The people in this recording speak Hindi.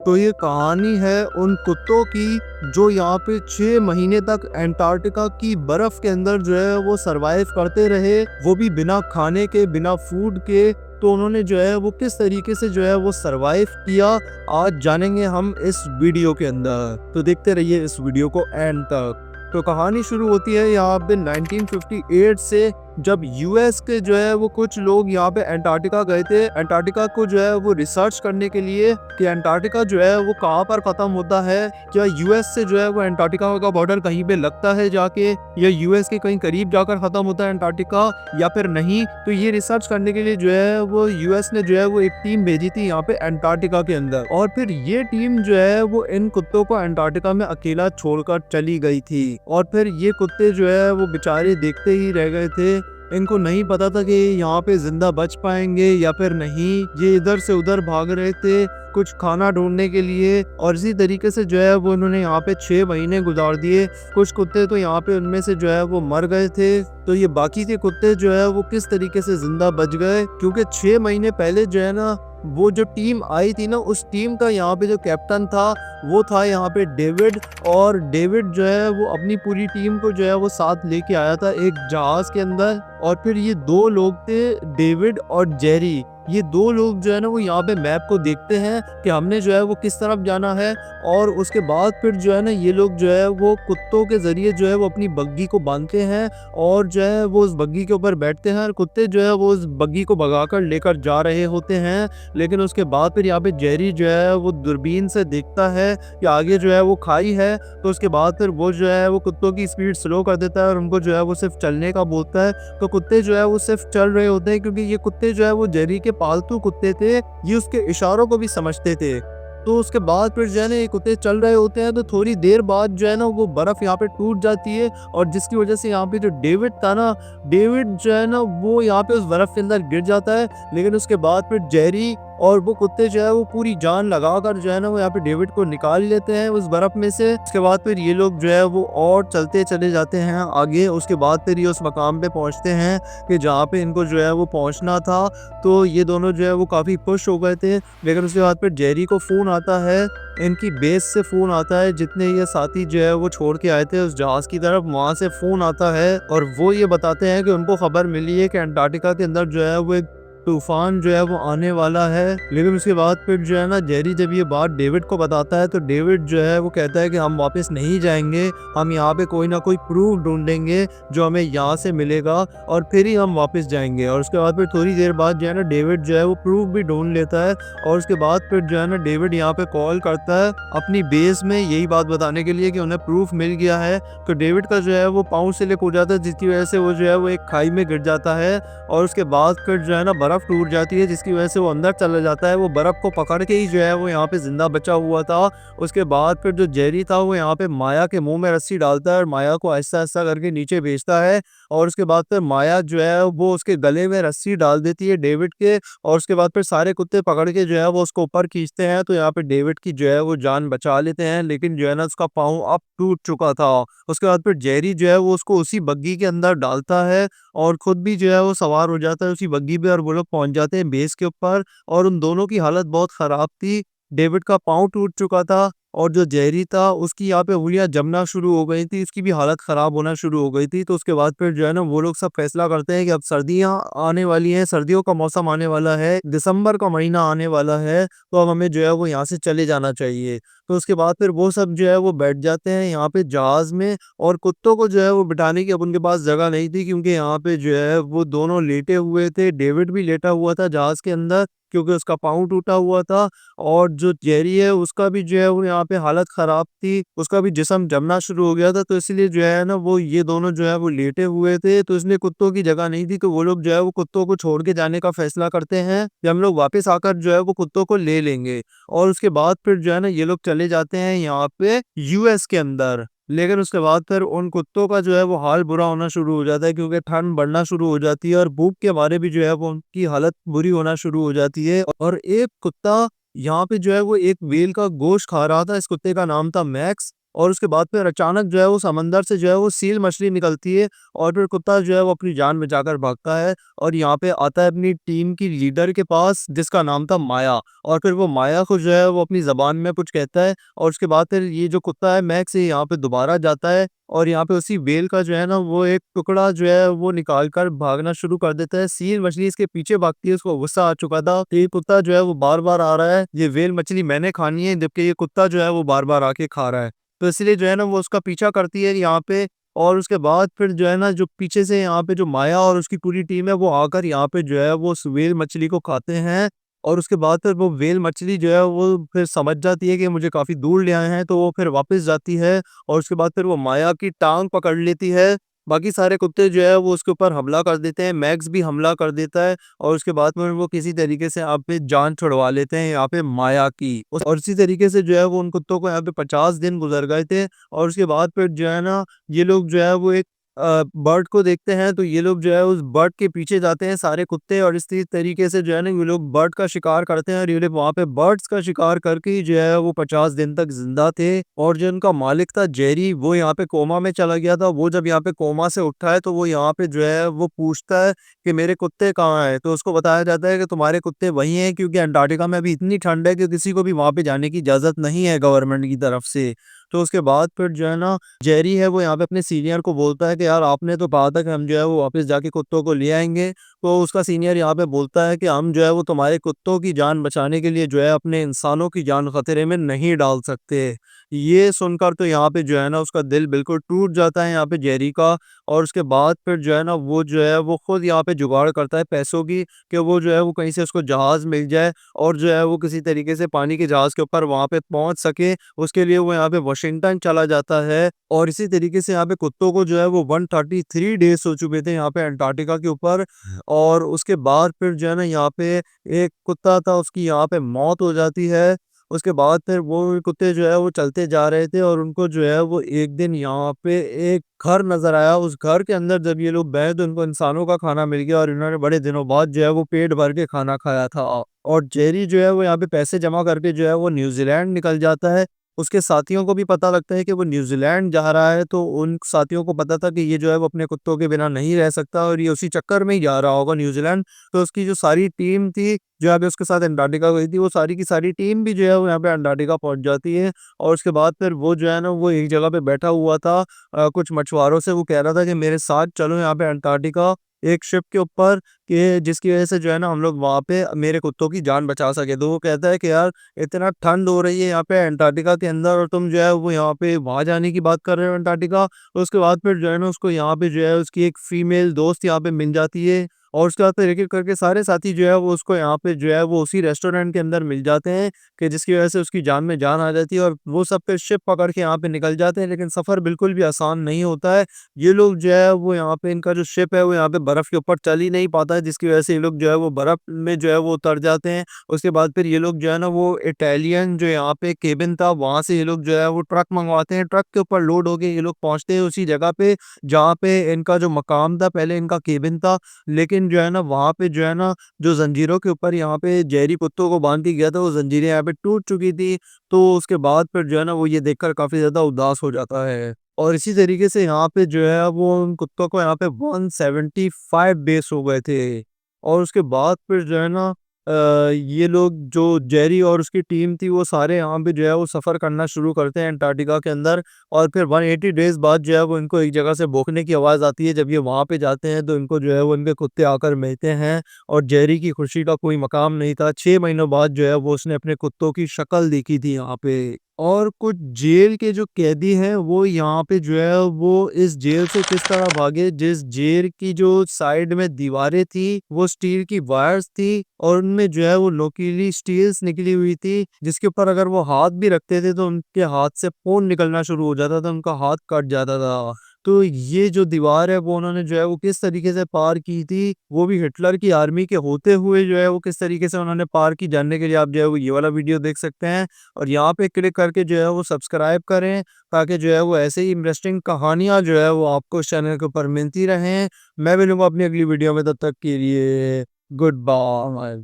तो ये कहानी है उन कुत्तों की जो यहाँ पे 6 महीने तक अंटार्कटिका की बर्फ के अंदर जो है वो सरवाइव करते रहे, वो भी बिना खाने के, बिना फूड के। तो उन्होंने जो है वो किस तरीके से जो है वो सरवाइव किया, आज जानेंगे हम इस वीडियो के अंदर। तो देखते रहिए इस वीडियो को एंड तक। तो कहानी शुरू होती है यहाँ पे 1958 से, जब यूएस के जो है वो कुछ लोग यहाँ पे अंटार्कटिका गए थे। अंटार्कटिका को जो है वो रिसर्च करने के लिए कि अंटार्कटिका जो है वो कहाँ पर खत्म होता है, क्या यूएस से जो है वो अंटार्कटिका का बॉर्डर कहीं पे लगता है जाके, या यूएस के कहीं करीब जाकर खत्म होता है अंटार्कटिका या फिर नहीं। तो ये रिसर्च करने के लिए जो है वो यूएस ने जो है वो एक टीम भेजी थी यहाँ पे अंटार्कटिका के अंदर, और फिर ये टीम जो है वो इन कुत्तों को अंटार्कटिका में अकेला छोड़कर चली गई थी। और फिर ये कुत्ते जो है वो बेचारे देखते ही रह गए थे। इनको नहीं पता था कि यहाँ पे जिंदा बच पाएंगे या फिर नहीं। ये इधर से उधर भाग रहे थे कुछ खाना ढूंढने के लिए, और इसी तरीके से जो है वो उन्होंने यहाँ पे 6 महीने गुजार दिए। कुछ कुत्ते तो यहाँ पे उनमें से जो है वो मर गए थे। तो ये बाकी के कुत्ते जो है वो किस तरीके से जिंदा बच गए, क्योंकि 6 महीने पहले जो है ना वो जो टीम आई थी ना, उस टीम का यहाँ पे जो कैप्टन था वो था यहाँ पे डेविड। और डेविड जो है वो अपनी पूरी टीम को जो है वो साथ लेके आया था एक जहाज के अंदर। और फिर ये 2 लोग थे, डेविड और जेरी। ये 2 लोग जो है ना वो यहाँ पे मैप को देखते हैं कि हमने जो है वो किस तरफ जाना है, और उसके बाद फिर जो है ना ये लोग जो है वो कुत्तों के जरिए जो है वो अपनी बग्गी को बांधते हैं, और जो है वो उस बग्गी के ऊपर बैठते हैं, और कुत्ते जो है वो उस बग्गी को भगाकर लेकर जा रहे होते हैं। लेकिन उसके बाद फिर यहाँ पे जेरी जो है वो दूरबीन से देखता है कि आगे जो है वो खाई है। तो उसके बाद फिर वो जो है वो कुत्तों की स्पीड स्लो कर देता है और उनको जो है वो सिर्फ चलने का बोलता है। तो कुत्ते जो है वो सिर्फ चल रहे होते हैं, क्योंकि ये कुत्ते जो है वो जेरी के पालतू कुत्ते थे, ये उसके इशारों को भी समझते थे। तो उसके बाद फिर जो है ना ये कुत्ते चल रहे होते हैं, तो थोड़ी देर बाद जो है ना वो बर्फ यहाँ पे टूट जाती है, और जिसकी वजह से यहाँ पे जो डेविड था ना, डेविड जो है ना वो यहाँ पे उस बर्फ के अंदर गिर जाता है। लेकिन उसके बाद फिर जेरी और वो कुत्ते जो है वो पूरी जान लगाकर जो है ना वो यहाँ पे डेविड को निकाल लेते हैं उस बर्फ में से। उसके बाद फिर ये लोग जो है वो और चलते चले जाते हैं आगे। उसके बाद फिर ये उस मकाम पे पहुंचते हैं कि जहाँ पे इनको जो है वो पहुंचना था। तो ये दोनों जो है वो काफ़ी खुश हो गए थे। लेकिन उसके बाद फिर जेरी को फ़ोन आता है, इनकी बेस से फ़ोन आता है, जितने ये साथी जो है वो छोड़ के आए थे उस जहाज़ की तरफ, वहाँ से फ़ोन आता है, और वो ये बताते हैं कि उनको खबर मिली है कि अंटार्कटिका के अंदर जो है वो एक तूफान जो है वो आने वाला है। लेकिन उसके बाद फिर जो है ना जेरी जब ये बात डेविड को बताता है, तो डेविड जो है वो कहता है कि हम वापस नहीं जाएंगे, हम यहाँ पे कोई ना कोई प्रूफ ढूंढेंगे जो हमें यहाँ से मिलेगा, और फिर ही हम वापस जाएंगे। और उसके बाद फिर थोड़ी देर बाद जो है ना डेविड जो है वो प्रूफ भी ढूंढ लेता है। और उसके बाद फिर जो है ना डेविड यहाँ पे कॉल करता है अपनी बेस में यही बात बताने के लिए कि उन्हें प्रूफ मिल गया है। तो डेविड का जो है वो पाँव स्लिप हो जाता है, जिसकी वजह से वो जो है वो एक खाई में गिर जाता है। और उसके बाद फिर जो है ना बर्फ टूट जाती है, जिसकी वजह से वो अंदर चला जाता है। वो बर्फ को पकड़ के ही जो है वो यहाँ पे जिंदा बचा हुआ था। उसके बाद फिर जो जेरी था वो यहाँ पे माया के मुंह में रस्सी डालता है और माया को आहिस्ता आहिस्ता करके नीचे भेजता है। और उसके बाद फिर माया जो है वो उसके गले में रस्सी डाल देती है डेविड के, और उसके बाद फिर सारे कुत्ते पकड़ के जो है वो उसको ऊपर खींचते हैं। तो यहाँ पे डेविड की जो है वो जान बचा लेते हैं, लेकिन जो है ना उसका पाँव अब टूट चुका था। उसके बाद फिर जेरी जो है वो उसको उसी बग्गी के अंदर डालता है, और खुद भी जो है वो सवार हो जाता है उसी बग्गी पे, और वो लोग पहुंच जाते हैं बेस के ऊपर। और उन दोनों की हालत बहुत खराब थी। डेविड का पाँव टूट चुका था, और जो जेरी था उसकी यहाँ पे उंगलियां जमना शुरू हो गई थी, उसकी भी हालत खराब होना शुरू हो गई थी। तो उसके बाद फिर जो है ना वो लोग सब फैसला करते हैं कि अब सर्दियां आने वाली हैं, सर्दियों का मौसम आने वाला है, दिसंबर का महीना आने वाला है, तो अब हमें जो है वो यहाँ से चले जाना चाहिए। तो उसके बाद फिर वो सब जो है वो बैठ जाते हैं यहाँ पे जहाज में, और कुत्तों को जो है वो बिठाने की अब उनके पास जगह नहीं थी, क्योंकि यहाँ पे जो है वो दोनों लेटे हुए थे। डेविड भी लेटा हुआ था जहाज के अंदर, क्योंकि उसका पाँव टूटा हुआ था। और जो जेरी है उसका भी जो है वो यहाँ पे हालत खराब थी, उसका भी जिस्म जमना शुरू हो गया था। तो इसलिए जो है ना वो ये दोनों जो है वो लेटे हुए थे, तो इसलिए कुत्तों की जगह नहीं थी। तो वो लोग जो है वो कुत्तों को छोड़ के जाने का फैसला करते हैं कि हम लोग वापस आकर जो है वो कुत्तों को ले लेंगे। और उसके बाद फिर जो है ना ये लोग चले जाते हैं यहाँ पे यूएस के अंदर। लेकिन उसके बाद फिर उन कुत्तों का जो है वो हाल बुरा होना शुरू हो जाता है, क्योंकि ठंड बढ़ना शुरू हो जाती है, और भूख के मारे भी जो है वो उनकी हालत बुरी होना शुरू हो जाती है। और एक कुत्ता यहाँ पे जो है वो एक व्हेल का गोश्त खा रहा था। इस कुत्ते का नाम था मैक्स, और उसके बाद फिर अचानक जो है वो समंदर से जो है वो सील मछली निकलती है और फिर कुत्ता जो है वो अपनी जान बचाकर भागता है और यहाँ पे आता है अपनी टीम की लीडर के पास जिसका नाम था माया। और फिर वो माया को जो है वो अपनी ज़बान में कुछ कहता है और उसके बाद फिर ये जो कुत्ता है मैक्स ये यहाँ पे दोबारा जाता है और यहाँ पे उसी व्हेल का जो है ना वो एक टुकड़ा जो है वो निकाल कर भागना शुरू कर देता है। सील मछली इसके पीछे भागती है, उसको गुस्सा आ चुका था तो ये कुत्ता जो है वो बार-बार आ रहा है, ये व्हेल मछली मैंने खानी है, जबकि ये कुत्ता जो है वो बार-बार आके खा रहा है। तो इसलिए जो है ना वो उसका पीछा करती है यहाँ पे और उसके बाद फिर जो है ना जो पीछे से यहाँ पे जो माया और उसकी पूरी टीम है वो आकर यहाँ पे जो है वो उस व्हेल मछली को खाते हैं। और उसके बाद फिर वो व्हेल मछली जो है वो फिर समझ जाती है कि मुझे काफ़ी दूर ले आए हैं, तो वो फिर वापस जाती है और उसके बाद फिर वो माया की टाँग पकड़ लेती है। बाकी सारे कुत्ते जो है वो उसके ऊपर हमला कर देते हैं, मैक्स भी हमला कर देता है और उसके बाद में वो किसी तरीके से यहाँ पे जान छुड़वा लेते हैं यहाँ पे माया की। और इसी तरीके से जो है वो उन कुत्तों को यहाँ पे 50 दिन गुज़र गए थे और उसके बाद फिर जो है ना ये लोग जो है वो एक बर्ड को देखते हैं, तो ये लोग जो है उस बर्ड के पीछे जाते हैं सारे कुत्ते और इसी तरीके से जो है ना ये लोग बर्ड का शिकार करते हैं और ये लोग वहाँ पे बर्ड्स का शिकार करके ही जो है वो 50 दिन तक जिंदा थे। और जो उनका मालिक था जेरी वो यहाँ पे कोमा में चला गया था। वो जब यहाँ पे कोमा से उठा है तो वो यहाँ पे जो है वो पूछता है कि मेरे कुत्ते कहाँ हैं, तो उसको बताया जाता है कि तुम्हारे कुत्ते वही हैं क्योंकि अंटार्कटिका में अभी इतनी ठंड है कि किसी को भी वहाँ पे जाने की इजाज़त नहीं है गवर्नमेंट की तरफ से। तो उसके बाद फिर जो है ना जेरी है वो यहाँ पे अपने सीनियर को बोलता है कि यार आपने तो कहा था कि हम जो है वो वापस जाके कुत्तों को ले आएँगे। तो उसका सीनियर यहाँ पे बोलता है कि हम जो है वो तुम्हारे कुत्तों की जान बचाने के लिए जो है अपने इंसानों की जान खतरे में नहीं डाल सकते। ये सुनकर तो यहाँ पे जो है ना उसका दिल बिल्कुल टूट जाता है यहाँ पे जेरी का। और उसके बाद फिर जो है ना वो जो है वो खुद यहाँ पे जुगाड़ करता है पैसों की कि वो जो है वो कहीं से उसको जहाज़ मिल जाए और जो है वो किसी तरीके से पानी के जहाज़ के ऊपर वहाँ पे पहुँच सके। उसके लिए वो यहाँ पे वाशिंगटन चला जाता है और इसी तरीके से यहाँ पे कुत्तों को जो है वो 133 डेज़ हो चुके थे यहाँ पे अंटार्कटिका के ऊपर। और उसके बाद फिर जो है ना यहाँ पे एक कुत्ता था उसकी यहाँ पे मौत हो जाती है। उसके बाद फिर वो कुत्ते जो है वो चलते जा रहे थे और उनको जो है वो एक दिन यहाँ पे एक घर नज़र आया। उस घर के अंदर जब ये लोग गए तो उनको इंसानों का खाना मिल गया और इन्होंने बड़े दिनों बाद जो है वो पेट भर के खाना खाया था। और जेरी जो है वो यहाँ पे पैसे जमा करके जो है वो न्यूज़ीलैंड निकल जाता है। उसके साथियों को भी पता लगता है कि वो न्यूज़ीलैंड जा रहा है, तो उन साथियों को पता था कि ये जो है वो अपने कुत्तों के बिना नहीं रह सकता और ये उसी चक्कर में ही जा रहा होगा न्यूज़ीलैंड। तो उसकी जो सारी टीम थी, जो अभी उसके साथ अंटार्कटिका गई थी, वो सारी की सारी टीम भी जो है वो यहाँ पे अंटार्कटिका पहुँच जाती है। और उसके बाद फिर वो जो है ना वो एक जगह पे बैठा हुआ था कुछ मछुआरों से वो कह रहा था कि मेरे साथ चलो यहाँ पे अंटार्कटिका एक शिप के ऊपर, कि जिसकी वजह से जो है ना हम लोग वहाँ पे मेरे कुत्तों की जान बचा सके। तो वो कहता है कि यार इतना ठंड हो रही है यहाँ पे अंटार्कटिका के अंदर और तुम जो है वो यहाँ पे वहाँ जाने की बात कर रहे हो अंटार्कटिका। तो उसके बाद फिर जो है ना उसको यहाँ पे जो है उसकी एक फीमेल दोस्त यहाँ पे मिल जाती है और उसके बाद फिर एक-एक करके सारे साथी जो है वो उसको यहाँ पे जो है वो उसी रेस्टोरेंट के अंदर मिल जाते हैं, कि जिसकी वजह से उसकी जान में जान आ जाती है और वो सब फिर शिप पकड़ के यहाँ पे निकल जाते हैं। लेकिन सफ़र बिल्कुल भी आसान नहीं होता है। ये लोग जो है वो यहाँ पे इनका जो शिप है वो यहाँ पे बर्फ़ के ऊपर चल ही नहीं पाता है, जिसकी वजह से ये लोग जो है वो बर्फ़ में जो है वो उतर जाते हैं। उसके बाद फिर ये लोग जो है ना वो इटालियन जो यहाँ पे केबिन था वहाँ से ये लोग जो है वो ट्रक मँगवाते हैं। ट्रक के ऊपर लोड होके ये लोग पहुँचते हैं उसी जगह पे जहाँ पे इनका जो मकाम था, पहले इनका केबिन था। लेकिन जो है ना वहाँ पे जो है ना जो ज़ंजीरों के ऊपर यहाँ पे जेरी कुत्तों को बाँध के गया था, वो ज़ंजीरें यहाँ पे टूट चुकी थी। तो उसके बाद फिर जो है ना वो ये देखकर काफ़ी ज़्यादा उदास हो जाता है। और इसी तरीके से यहाँ पे जो है वो उन कुत्तों को यहाँ पे 175 डेज़ हो गए थे। और उसके बाद फिर जो है ना ये लोग जो जेरी और उसकी टीम थी वो सारे यहाँ पे जो है वो सफ़र करना शुरू करते हैं अंटार्कटिका के अंदर। और फिर 180 डेज़ बाद जो है वो इनको एक जगह से भौंकने की आवाज़ आती है। जब ये वहाँ पे जाते हैं तो इनको जो है वो इनके कुत्ते आकर मिलते हैं और जेरी की खुशी का कोई मकाम नहीं था। 6 महीनों बाद जो है वो उसने अपने कुत्तों की शक्ल देखी थी यहाँ पे। और कुछ जेल के जो कैदी हैं वो यहाँ पे जो है वो इस जेल से किस तरह भागे, जिस जेल की जो साइड में दीवारें थी वो स्टील की वायर्स थी और उनमें जो है वो नोकीली स्टील्स निकली हुई थी, जिसके ऊपर अगर वो हाथ भी रखते थे तो उनके हाथ से खून निकलना शुरू हो जाता था, उनका हाथ कट जाता था। तो ये जो दीवार है वो उन्होंने जो है वो किस तरीके से पार की थी, वो भी हिटलर की आर्मी के होते हुए जो है वो किस तरीके से उन्होंने पार की, जानने के लिए आप जो है वो ये वाला वीडियो देख सकते हैं। और यहाँ पे क्लिक करके जो है वो सब्सक्राइब करें, ताकि जो है वो ऐसे ही इंटरेस्टिंग कहानियाँ जो है वो आपको इस चैनल के ऊपर मिलती रहें। मैं मिलूँगा अपनी अगली वीडियो में, तब तक के लिए गुड बाय।